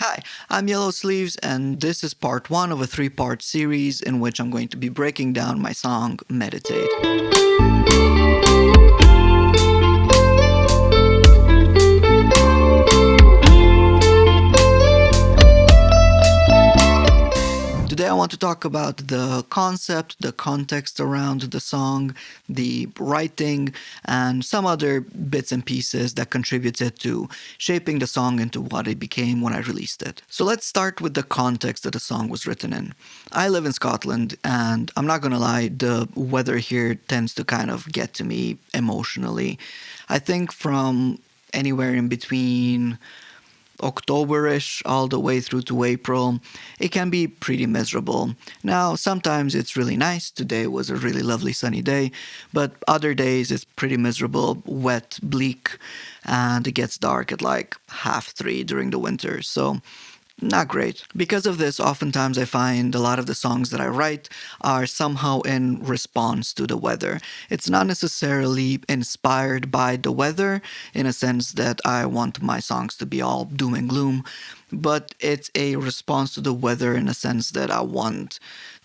Hi, I'm Yellow Sleeves, and this is part one of a three-part series in which I'm going to be breaking down my song Meditate. Today, I want to talk about the concept, the context around the song, the writing, and some other bits and pieces that contributed to shaping the song into what it became when I released it. So, let's start with the context that the song was written in. I live in Scotland, and I'm not gonna lie, the weather here tends to kind of get to me emotionally. I think from anywhere in between Octoberish all the way through to April, it can be pretty miserable. Now, sometimes it's really nice. Today was a really lovely sunny day, but other days it's pretty miserable, wet, bleak, and it gets dark at like 3:30 during the winter. So not great. Because of this, oftentimes I find a lot of the songs that I write are somehow in response to the weather. It's not necessarily inspired by the weather in a sense that I want my songs to be all doom and gloom, but it's a response to the weather in a sense that I want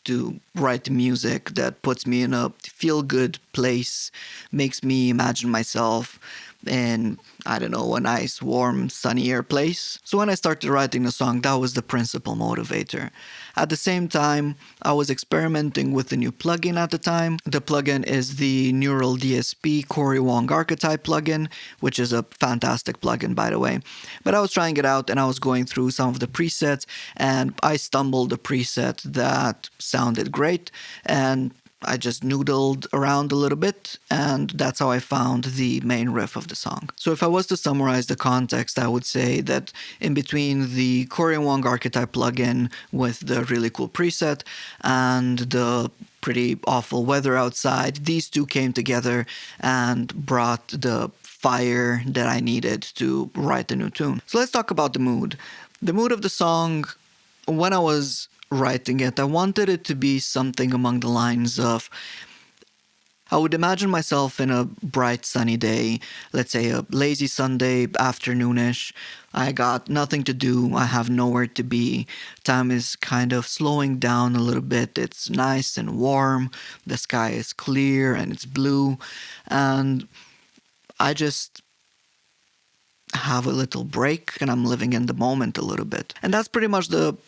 to write music that puts me in a feel good place, makes me imagine myself in, I don't know, a nice, warm, sunnier place. So when I started writing the song, that was the principal motivator. At the same time, I was experimenting with a new plugin at the time. The plugin is the Neural DSP Corey Wong Archetype plugin, which is a fantastic plugin, by the way. But I was trying it out and I was going through some of the presets, and I stumbled a preset that sounded great, and I just noodled around a little bit, and that's how I found the main riff of the song. So, if I was to summarize the context, I would say that in between the Korean Wong Archetype plugin with the really cool preset and the pretty awful weather outside, these two came together and brought the fire that I needed to write a new tune. So, let's talk about the mood. The mood of the song, when I was writing it, I wanted it to be something among the lines of I would imagine myself in a bright sunny day, let's say a lazy Sunday afternoonish. I got nothing to do, I have nowhere to be. Time is kind of slowing down a little bit. It's nice and warm. The sky is clear and it's blue. And I just have a little break and I'm living in the moment a little bit. And that's pretty much the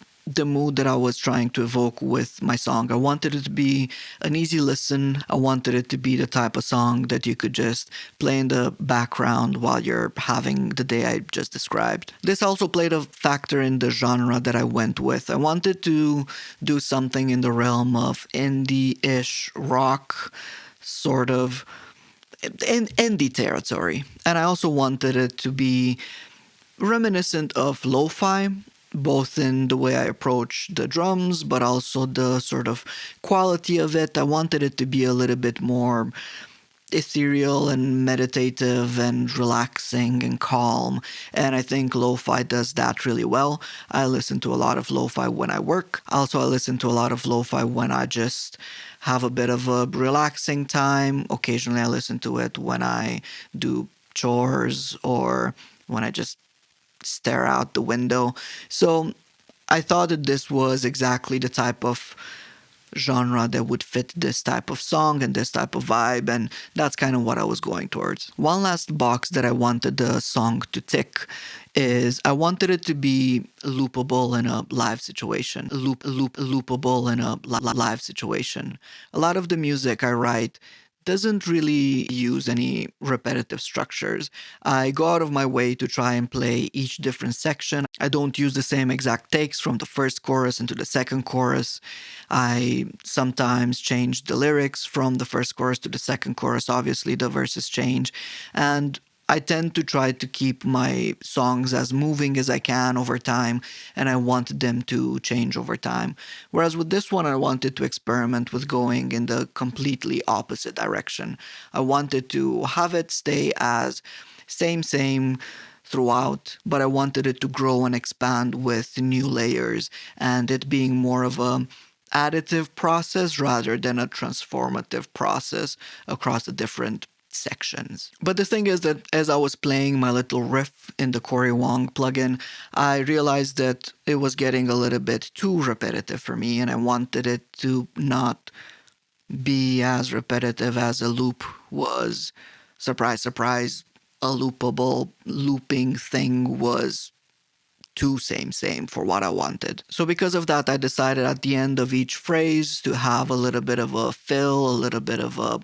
mood that I was trying to evoke with my song. I wanted it to be an easy listen. I wanted it to be the type of song that you could just play in the background while you're having the day I just described. This also played a factor in the genre that I went with. I wanted to do something in the realm of indie-ish rock, sort of in indie territory. And I also wanted it to be reminiscent of lo-fi, both in the way I approach the drums, but also the sort of quality of it. I wanted it to be a little bit more ethereal and meditative and relaxing and calm. And I think lo-fi does that really well. I listen to a lot of lo-fi when I work. Also, I listen to a lot of lo-fi when I just have a bit of a relaxing time. Occasionally, I listen to it when I do chores or when I just stare out the window. So I thought that this was exactly the type of genre that would fit this type of song and this type of vibe, and that's kind of what I was going towards. One last box that I wanted the song to tick is I wanted it to be loopable in a live situation. Loopable in a live situation. A lot of the music I write doesn't really use any repetitive structures. I go out of my way to try and play each different section. I don't use the same exact takes from the first chorus into the second chorus. I sometimes change the lyrics from the first chorus to the second chorus. Obviously, the verses change. And I tend to try to keep my songs as moving as I can over time, and I want them to change over time. Whereas with this one, I wanted to experiment with going in the completely opposite direction. I wanted to have it stay as same throughout, but I wanted it to grow and expand with new layers and it being more of a additive process rather than a transformative process across the different sections. But the thing is that as I was playing my little riff in the Corey Wong plugin, I realized that it was getting a little bit too repetitive for me, and I wanted it to not be as repetitive as a loop was. Surprise, surprise, a loopable looping thing was too same for what I wanted. So because of that, I decided at the end of each phrase to have a little bit of a fill, a little bit of a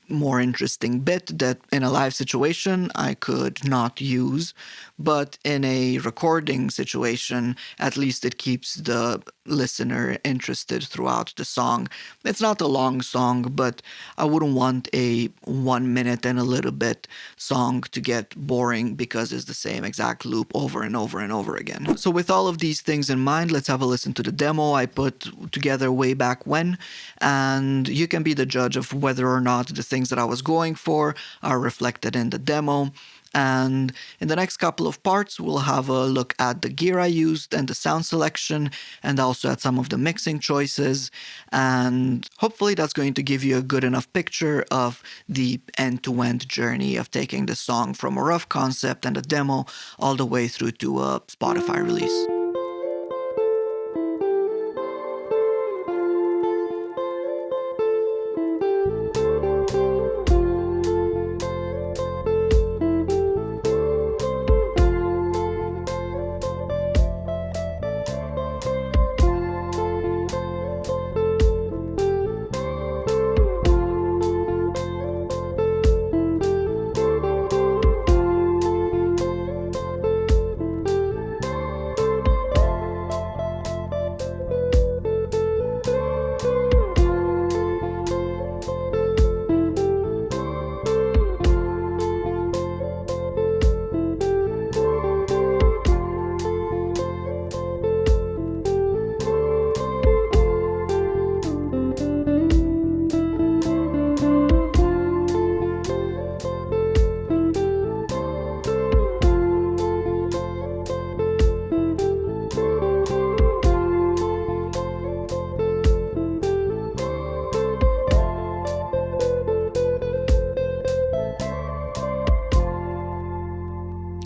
more interesting bit that in a live situation I could not use, but in a recording situation, at least it keeps the listener interested throughout the song. It's not a long song, but I wouldn't want a 1 minute and a little bit song to get boring because it's the same exact loop over and over and over again. So, with all of these things in mind, let's have a listen to the demo I put together way back when, and you can be the judge of whether or not the things that I was going for are reflected in the demo. And in the next couple of parts, we'll have a look at the gear I used and the sound selection, and also at some of the mixing choices. And hopefully, that's going to give you a good enough picture of the end to end journey of taking the song from a rough concept and a demo all the way through to a Spotify release.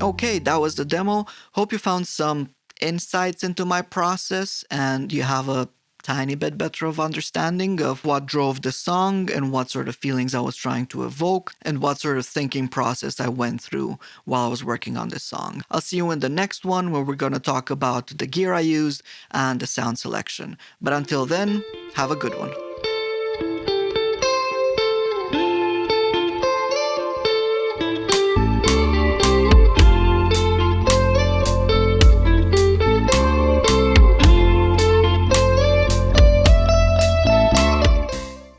Okay, that was the demo. Hope you found some insights into my process and you have a tiny bit better of understanding of what drove the song and what sort of feelings I was trying to evoke and what sort of thinking process I went through while I was working on this song. I'll see you in the next one where we're going to talk about the gear I used and the sound selection. But until then, have a good one.